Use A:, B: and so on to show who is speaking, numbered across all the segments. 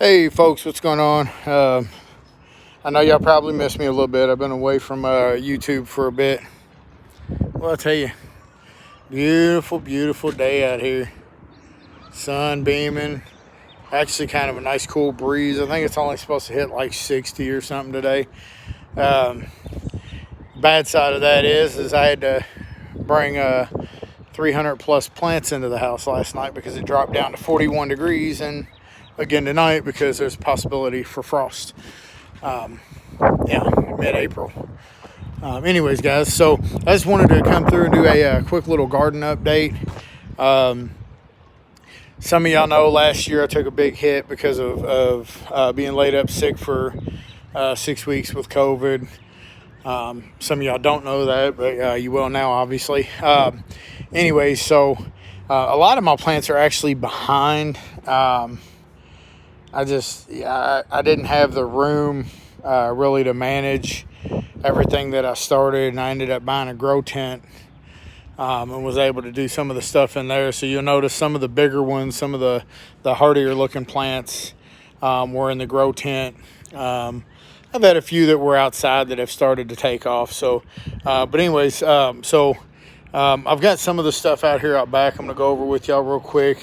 A: Hey folks, what's going on? I know y'all probably missed me a little bit. I've been away from YouTube for a bit. Well, I'll tell you, beautiful day out here. Sun beaming. Actually kind of a nice cool breeze. I think it's only supposed to hit like 60 or something today. Bad side of that is I had to bring 300 plus plants into the house last night because it dropped down to 41 degrees, and again tonight because there's a possibility for frost. Mid-April. Anyways, guys, so I just wanted to come through and do a quick little garden update. Some of y'all know last year I took a big hit because of being laid up sick for 6 weeks with COVID. Some of y'all don't know that, but you will now, obviously. Anyways, so a lot of my plants are actually behind. I didn't have the room really to manage everything that I started, and I ended up buying a grow tent and was able to do some of the stuff in there. So you'll notice some of the bigger ones, some of the hardier looking plants were in the grow tent. I've had a few that were outside that have started to take off. So, I've got some of the stuff out here out back. I'm going to go over with y'all real quick.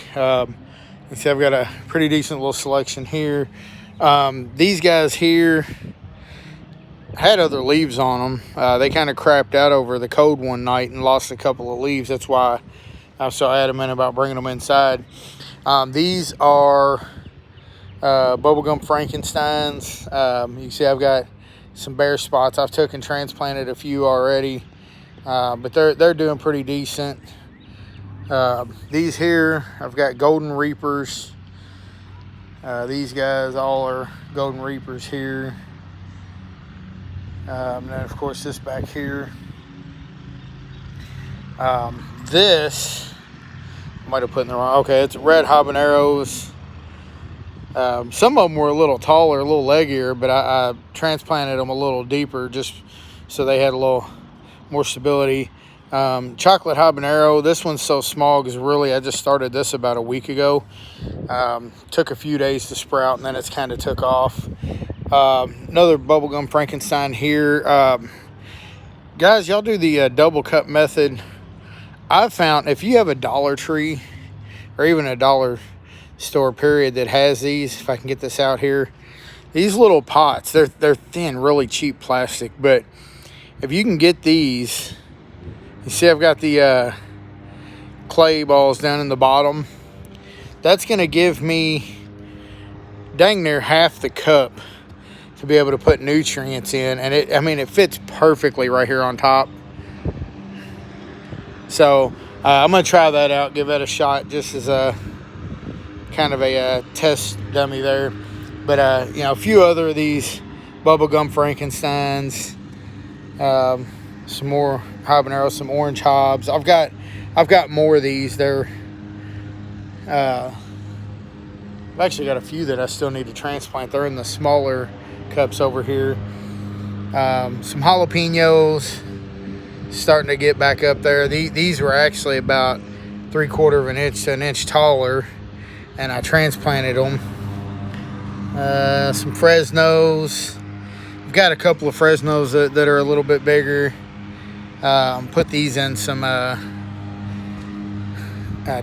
A: You see, I've got a pretty decent little selection here. These guys here had other leaves on them. They kind of crapped out over the cold one night and lost a couple of leaves. That's why I was so adamant about bringing them inside. These are bubblegum Frankensteins. You can see I've got some bare spots. I've took and transplanted a few already, but they're doing pretty decent. These here, I've got golden reapers. These guys all are golden reapers here. And then of course this back here. This I might have put in the wrong. Okay, it's red habaneros. Some of them were a little taller, a little leggier, but I transplanted them a little deeper just so they had a little more stability. Chocolate habanero, this one's so small because really I just started this about a week ago. Took a few days to sprout, and then it's kind of took off. Another bubblegum Frankenstein here. Guys, y'all do the double cut method. I've found if you have a Dollar Tree or even a dollar store period that has these, if I can get this out here, these little pots, they're thin, really cheap plastic, but if you can get these, you see I've got the clay balls down in the bottom. That's going to give me dang near half the cup to be able to put nutrients in. And it fits perfectly right here on top. So I'm going to try that out, give that a shot just as a kind of a test dummy there. But, a few other of these bubblegum Frankensteins, some more habaneros, some orange hobs. I've got more of these. I've actually got a few that I still need to transplant. They're in the smaller cups over here. Some jalapenos starting to get back up there. These were actually about 3/4 of an inch to an inch taller, and I transplanted them. Some Fresnos. I've got a couple of Fresnos that are a little bit bigger. Put these in some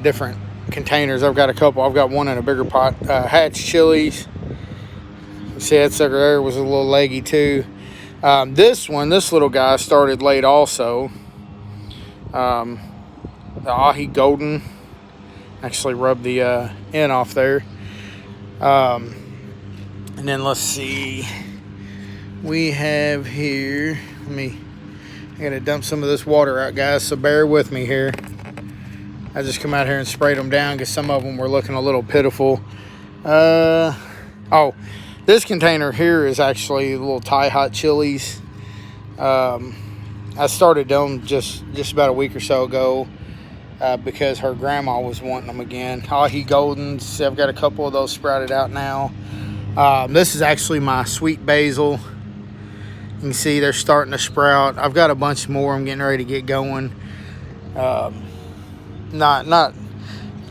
A: different containers. I've got a couple. I've got one in a bigger pot. Hatch chilies. See, that sucker there was a little leggy too. This little guy started late also. The Ahi Golden. Actually rubbed the end off there. And then let's see. We have here. I gotta dump some of this water out, guys, so bear with me here. I just come out here and sprayed them down because some of them were looking a little pitiful. This container here is actually the little Thai hot chilies. I started them just about a week or so ago because her grandma was wanting them again. Ahi Goldens, I've got a couple of those sprouted out now. This is actually my sweet basil. You can see they're starting to sprout. I've got a bunch more I'm getting ready to get going. Not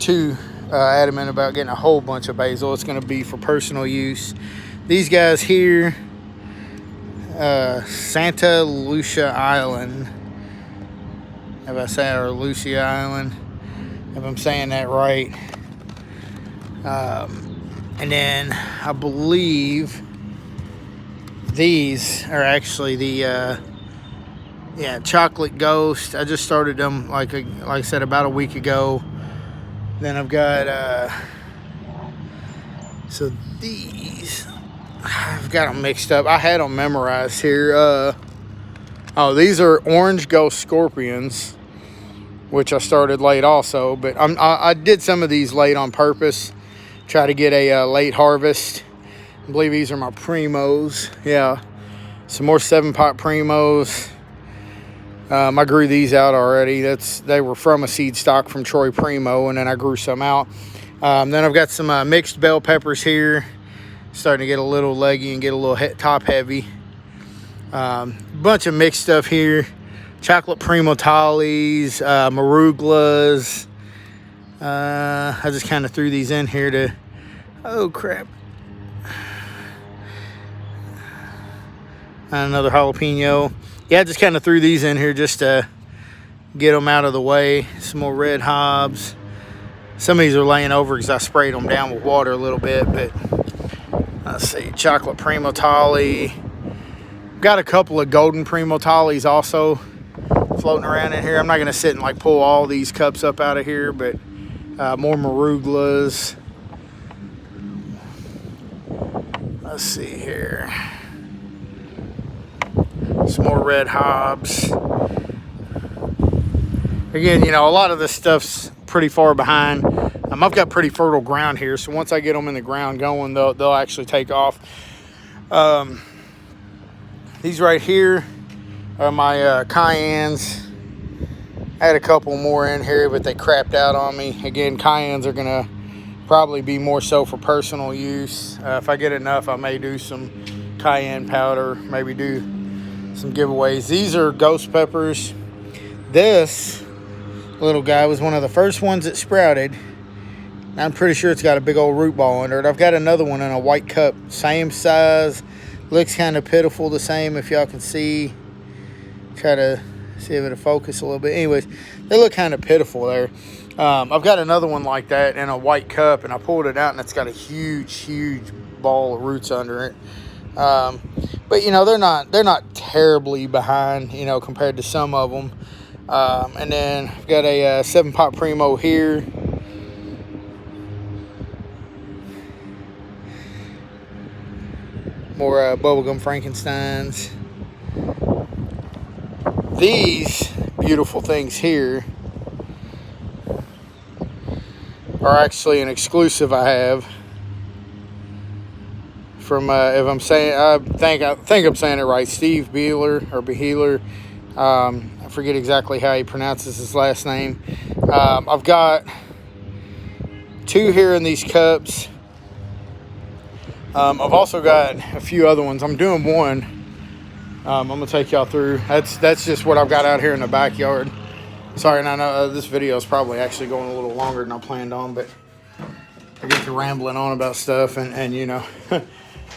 A: too adamant about getting a whole bunch of basil. It's going to be for personal use. These guys here, Santa Lucia Island. If I say, or Lucia Island, if I'm saying that right. And then I believe these are actually the Chocolate Ghost. I just started them like I said about a week ago. Then I've got so these I've got them mixed up. I had them memorized here. Oh, these are Orange Ghost Scorpions, which I started late also, but I did some of these late on purpose. Try to get a late harvest. I believe these are my Primos. Yeah, some more 7-pot Primos. I grew these out already. They were from a seed stock from Troy Primo, and then I grew some out. Then I've got some mixed bell peppers here. Starting to get a little leggy and get a little top heavy. Bunch of mixed stuff here. Chocolate Primotales, Maruglas. I just kind of threw these in here to, oh crap. Another jalapeno. Yeah, I just kind of threw these in here just to get them out of the way. Some more red Hobbs. Some of these are laying over because I sprayed them down with water a little bit, but let's see, chocolate Primotale. Got a couple of golden Primotales also floating around in here. I'm not going to sit and like pull all these cups up out of here, but more Maruglas. Let's see here. Some more red Hobbs. Again, you know, a lot of this stuff's pretty far behind. I've got pretty fertile ground here, so once I get them in the ground going, they'll actually take off. These right here are my Cayennes. I had a couple more in here, but they crapped out on me. Again, Cayennes are going to probably be more so for personal use. If I get enough, I may do some cayenne powder, maybe do some giveaways. These are ghost peppers. This little guy was one of the first ones that sprouted. I'm pretty sure it's got a big old root ball under it. I've got another one in a white cup, same size. Looks kind of pitiful the same, if y'all can see. Try to see if it'll focus a little bit. Anyways, they look kind of pitiful there. I've got another one like that in a white cup, and I pulled it out, and it's got a huge ball of roots under it. But you know, they're not terribly behind, you know, compared to some of them. And then I've got a 7-pot Primo here. More bubblegum Frankensteins. These beautiful things here are actually an exclusive I have from if I'm saying, I think I'm saying it right, Steve Beeler or Beheeler. I forget exactly how he pronounces his last name. I've got 2 here in these cups. I've also got a few other ones. I'm doing one. I'm gonna take y'all through. That's just what I've got out here in the backyard. Sorry, and I know this video is probably actually going a little longer than I planned on, but I get to rambling on about stuff and you know.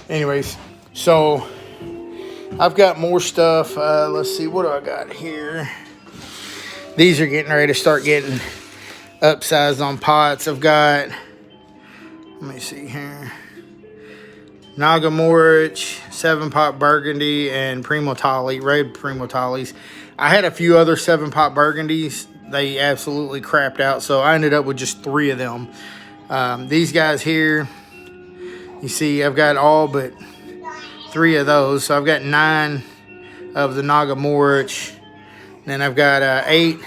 A: Anyways, so I've got more stuff. Let's see, what do I got here? These are getting ready to start getting upsized on pots. I've got, let me see here, Nagamorich, 7-pot Burgundy, and Primotale, red Primotales. I had a few other 7-pot Burgundies. They absolutely crapped out, so I ended up with just 3 of them. These guys here, you see, I've got all but 3 of those. So I've got 9 of the Nagamorich. Then I've got 8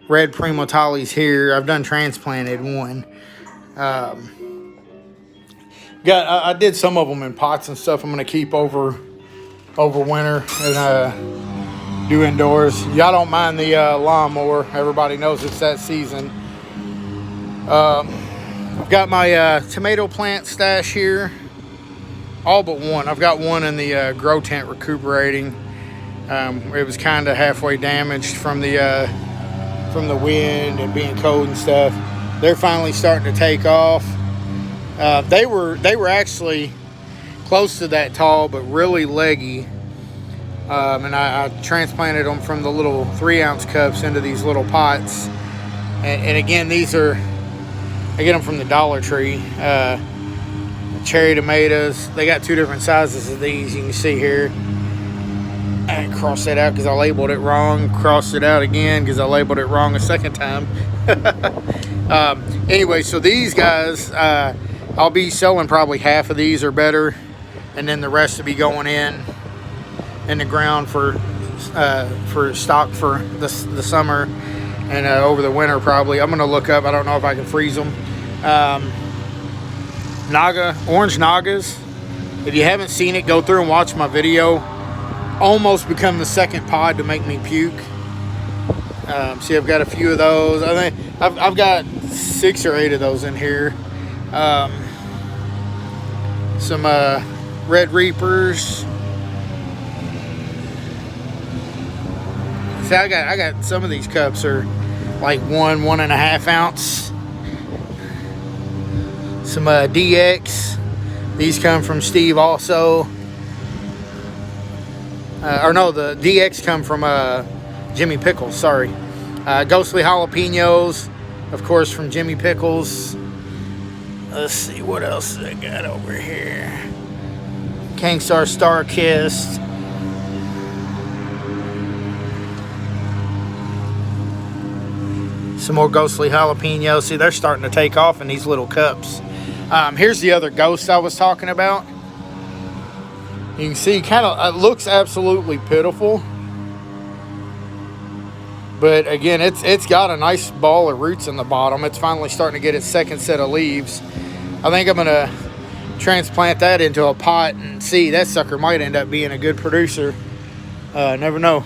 A: red Primotales here. I've done transplanted 1. I did some of them in pots and stuff. I'm gonna keep over winter and do indoors. Y'all don't mind the lawnmower. Everybody knows it's that season. I've got my tomato plant stash here. All but one. I've got one in the grow tent recuperating. It was kind of halfway damaged from the wind and being cold and stuff. They're finally starting to take off. They were actually close to that tall, but really leggy. And I transplanted them from the little 3-ounce cups into these little pots. And again, these are, I get them from the Dollar Tree. Cherry tomatoes. They got 2 different sizes of these. You can see here. I crossed that out because I labeled it wrong. Crossed it out again because I labeled it wrong a second time. Anyway, so these guys, I'll be selling probably half of these or better, and then the rest will be going in the ground for stock for the summer and over the winter probably. I'm gonna look up. I don't know if I can freeze them. Orange Nagas. If you haven't seen it, go through and watch my video. Almost become the second pod to make me puke. See, I've got a few of those. I think I've got 6 or 8 of those in here. Some Red Reapers. See, I got some of these cups are like 1.5 ounce. Some DX. These come from Steve also. Or no, the DX come from Jimmy Pickles, sorry. Ghostly Jalapenos, of course, from Jimmy Pickles. Let's see, what else I got over here? Kangstar Star Kissed. Some more Ghostly Jalapenos. See, they're starting to take off in these little cups. Here's the other ghost I was talking about. You can see, it looks absolutely pitiful. But again, it's got a nice ball of roots in the bottom. It's finally starting to get its second set of leaves. I think I'm going to transplant that into a pot and see. That sucker might end up being a good producer. Never know.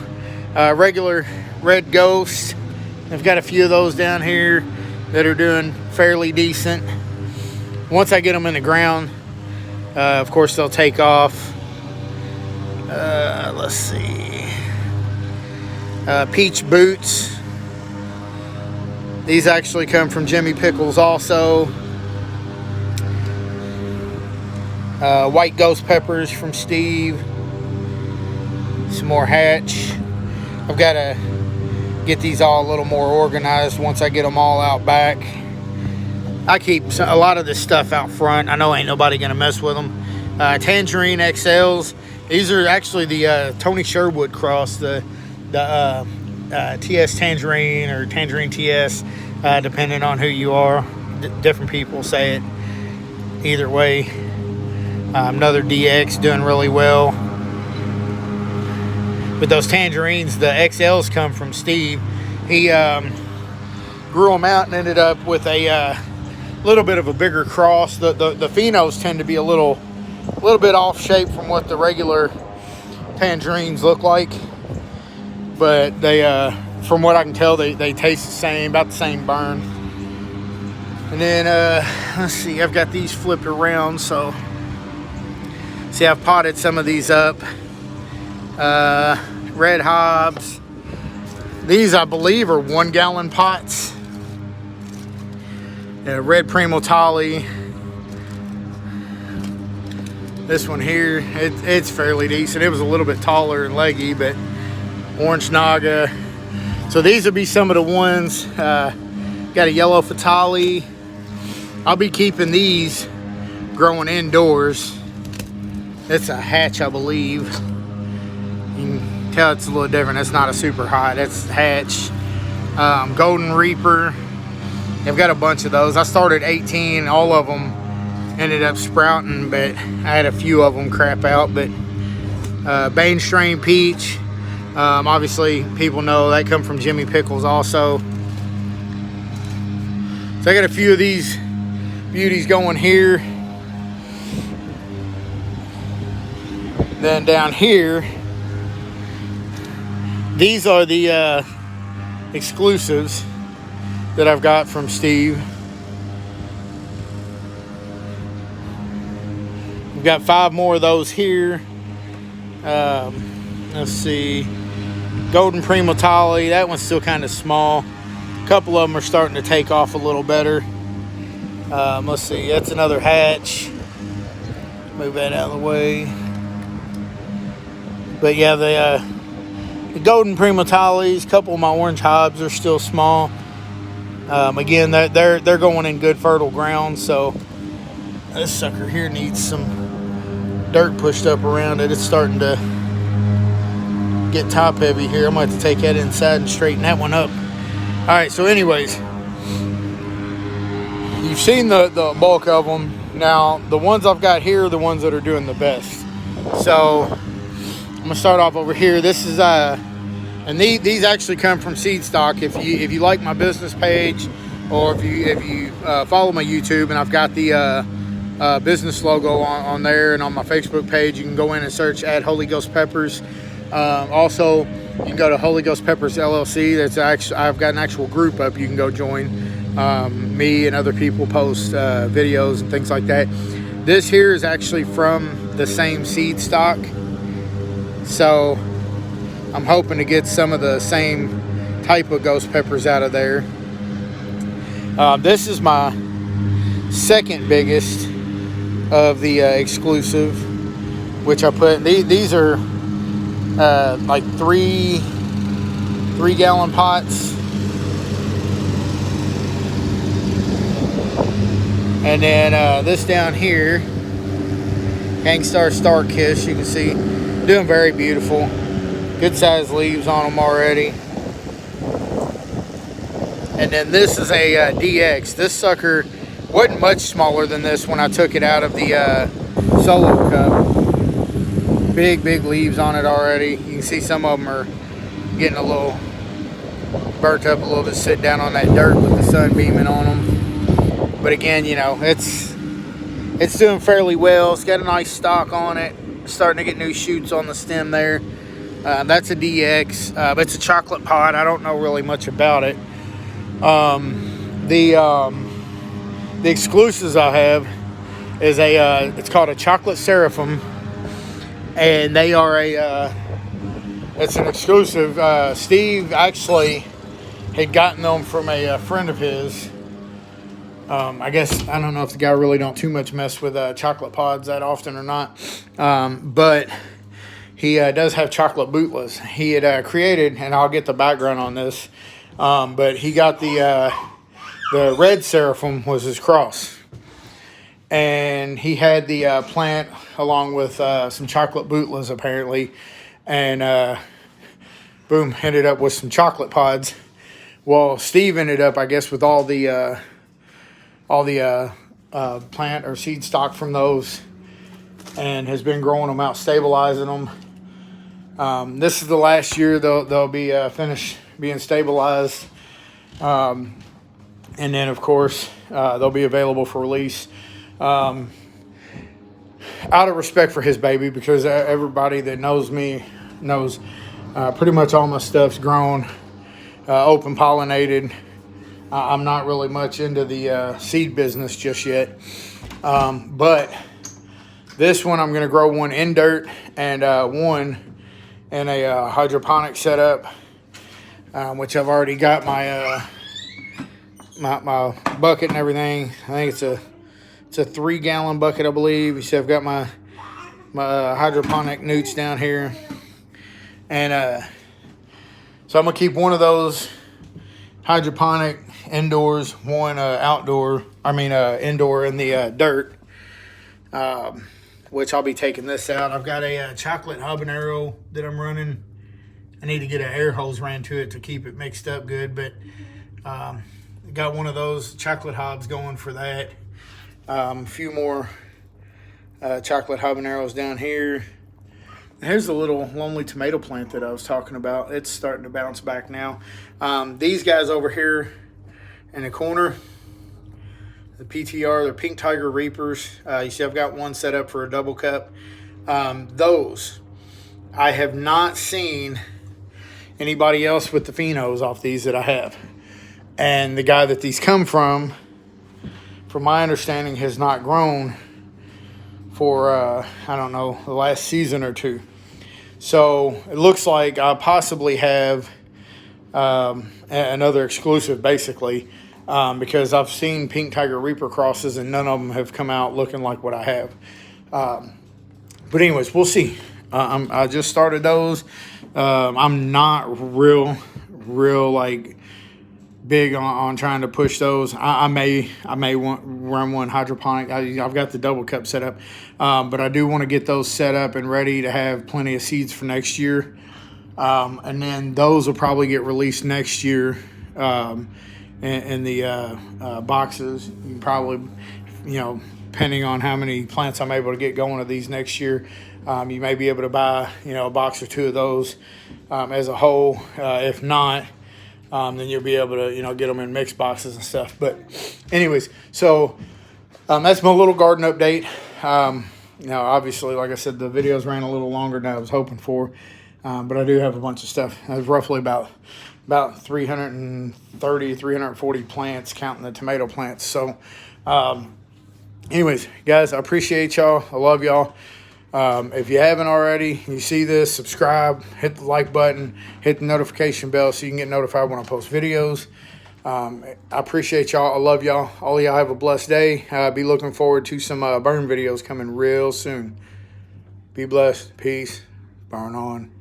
A: Regular red ghost. I've got a few of those down here that are doing fairly decent. Once I get them in the ground, of course, they'll take off. Let's see. Peach Boots. These actually come from Jimmy Pickles also. White Ghost Peppers from Steve. Some more Hatch. I've got to get these all a little more organized once I get them all out back. I keep a lot of this stuff out front. I know ain't nobody going to mess with them. Tangerine XLs. These are actually the Tony Sherwood cross, the TS Tangerine or Tangerine TS, depending on who you are. Different people say it either way. Another DX doing really well. But those tangerines, the XLs come from Steve. He grew them out and ended up with a little bit of a bigger cross. The phenos tend to be a little bit off shape from what the regular tangerines look like, but they from what I can tell, they taste the same, about the same burn. And then let's see, I've got these flipped around, so see, I've potted some of these up. Red Hobbs. These, I believe, are 1-gallon pots. Red Primo Tolly. This one here, it's fairly decent. It was a little bit taller and leggy, but Orange Naga. So these would be some of the ones. Got a Yellow Fatali. I'll be keeping these growing indoors. It's a Hatch, I believe. You can tell it's a little different. It's not a super hot. That's Hatch. Golden Reaper. I've got a bunch of those. I started 18. All of them ended up sprouting, but I had a few of them crap out. But Bane Strain Peach. Obviously, people know that come from Jimmy Pickles also. So I got a few of these beauties going here. Then down here, these are the exclusives that I've got from Steve. We've got 5 more of those here. Let's see. Golden Primo Tolly. That one's still kind of small. A couple of them are starting to take off a little better. Let's see, that's another hatch. Move that out of the way. But yeah, the golden primatalis, a couple of my orange hobs are still small. Again, they're going in good fertile ground, so this sucker here needs some dirt pushed up around it. It's starting to get top heavy here. I'm going to have to take that inside and straighten that one up. All right, so anyways, you've seen the bulk of them. Now, the ones I've got here are the ones that are doing the best. So I'm going to start off over here. This is and these actually come from seed stock. If you like my business page, or if you follow my YouTube, and I've got the business logo on there, and on my Facebook page, you can go in and search at Holy Ghost Peppers. Also, you can go to Holy Ghost Peppers LLC. That's actually, I've got an actual group up you can go join. Me and other people post videos and things like that. This here is actually from the same seed stock, so I'm hoping to get some of the same type of ghost peppers out of there. This is my second biggest of the exclusive, which I put. These are like three gallon pots, and then this down here, Gangstar Starkiss, you can see, doing very beautiful. Good sized leaves on them already. And then this is a DX. This sucker wasn't much smaller than this when I took it out of the solo cup. Big leaves on it already. You can see some of them are getting a little burnt up a little bit, sitting down on that dirt with the sun beaming on them. But again, you know, it's doing fairly well. It's got a nice stalk on it. Starting to get new shoots on the stem there. That's a DX. But it's a chocolate pot. I don't know really much about it. The exclusives I have is it's called a chocolate seraphim, and they are it's an exclusive. Steve actually had gotten them from a friend of his. I guess, I don't know if the guy really don't too much mess with chocolate pods that often or not, but he does have chocolate bootlas. He had created, and I'll get the background on this, but he got the red seraphim was his cross, and he had the plant along with some chocolate bootlas apparently, and boom, ended up with some chocolate pods. Well, Steve ended up, I guess, with all the plant or seed stock from those, and has been growing them out, stabilizing them. This is the last year they'll be finished being stabilized, and then of course they'll be available for release. Out of respect for his baby, because everybody that knows me knows pretty much all my stuff's grown, open pollinated. I'm not really much into the seed business just yet, but this one I'm going to grow one in dirt and one in a hydroponic setup, which I've already got my my bucket and everything. I think it's a 3 gallon bucket, I believe. You see, I've got my hydroponic newts down here, and so I'm gonna keep one of those hydroponic indoors, one indoor in the dirt, which I'll be taking this out. I've got a chocolate habanero that I'm running. I need to get an air hose ran to it to keep it mixed up good, but got one of those chocolate hobs going for that. A few more chocolate habaneros down here. Here's the little lonely tomato plant that I was talking about. It's starting to bounce back now. These guys over here in the corner, the PTR, they're Pink Tiger Reapers. You see I've got one set up for a double cup. Those, I have not seen anybody else with the phenos off these that I have. And the guy that these come from my understanding, has not grown for, I don't know, the last season or two. So it looks like I possibly have another exclusive basically, because I've seen Pink Tiger Reaper crosses and none of them have come out looking like what I have. But anyways, we'll see. I just started those. I'm not real like big on trying to push those. I may run one hydroponic. I've got the double cup set up, but I do want to get those set up and ready to have plenty of seeds for next year. And then those will probably get released next year in the boxes. You can probably, depending on how many plants I'm able to get going of these next year, you may be able to buy, a box or two of those as a whole. If not, then you'll be able to, get them in mixed boxes and stuff. But anyways, so that's my little garden update. Obviously, like I said, the videos ran a little longer than I was hoping for. But I do have a bunch of stuff. I have roughly about 330, 340 plants, counting the tomato plants. So anyways, guys, I appreciate y'all. I love y'all. If you haven't already, you see this, subscribe, hit the like button, hit the notification bell so you can get notified when I post videos. I appreciate y'all. I love y'all. All y'all have a blessed day. Be looking forward to some burn videos coming real soon. Be blessed. Peace. Burn on.